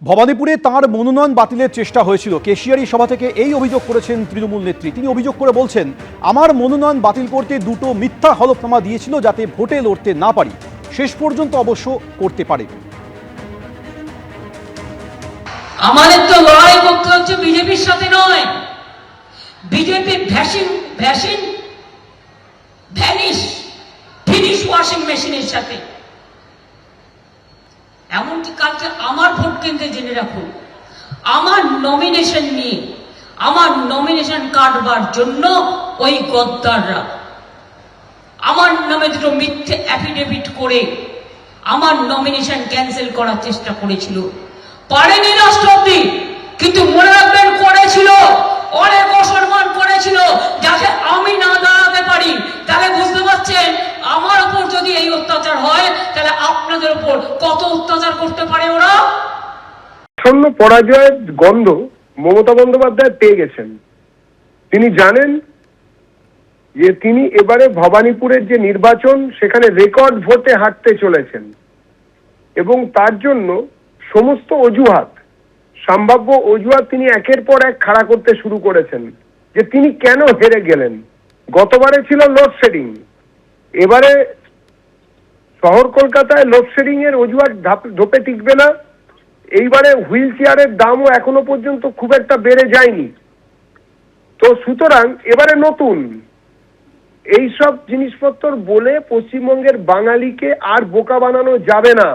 ভবানীপুরে তাঁর মনোনয়ন বাতিলের চেষ্টা হয়েছিল। কেশিয়ারি সভা থেকে এই অভিযোগ করেছেন তৃণমূল নেত্রী। তিনি অভিযোগ করে বলছেন, আমার মনোনয়ন বাতিল করতে দুটো মিথ্যা হলফনামা দিয়েছিল যাতে ভোটে লড়তে না পারি। শেষ পর্যন্ত অবশ্য করতে পারে। আমাদের তো লড়াই করতে হচ্ছে বিজেপির সাথে নয়, বিজেপি ফিনিশ ওয়াশিং মেশিনের সাথে। এমনকি কালকে আমার ভোট কেন্দ্রে জেনে রাখুন, আমার নমিনেশন নিয়ে আমার নমিনেশন কাটবার জন্য ওই গদ্দাররা আমার নামে দুটো মিথ্যে অ্যাফিডেভিট করে আমার নমিনেশন ক্যান্সেল করার চেষ্টা করেছিল। পারেনি রাষ্ট্রপতি, কিন্তু মনে রাখবেন করেছিল, অনেক অসম্মান করেছিল যাতে আমি না দাঁড়াতে পারি। তাহলে বুঝতে পারছেন আমার উপর যদি এই অত্যাচার হয় তাহলে আপনাদের উপর কত অত্যাচার করতে পারে ওরা। আসন্ন পরাজয়ের গন্ধ মমতা বন্দ্যোপাধ্যায় পেয়ে গেছেন। তিনি জানেন যে তিনি এবারে ভবানীপুরের যে নির্বাচন সেখানে রেকর্ড ভোটে হারতে চলেছেন এবং তার জন্য সমস্ত অজুহাত, সম্ভাব্য অজুহাত তিনি একের পর এক খাড়া করতে শুরু করেছেন যে তিনি কেন হেরে গেলেন। গতবারে ছিল লোডশেডিং, এবারে শহর কলকাতায় লোডশেডিং এর অজুহাত ধোপে টিকবে না। এইবারে হুইল চেয়ারের দামও এখনো পর্যন্ত খুব একটা বেড়ে যায়নি। তো সুতরাং এবারে নতুন এইসব জিনিসপত্র বলে পশ্চিমবঙ্গের বাঙালিকে আর বোকা বানানো যাবে না।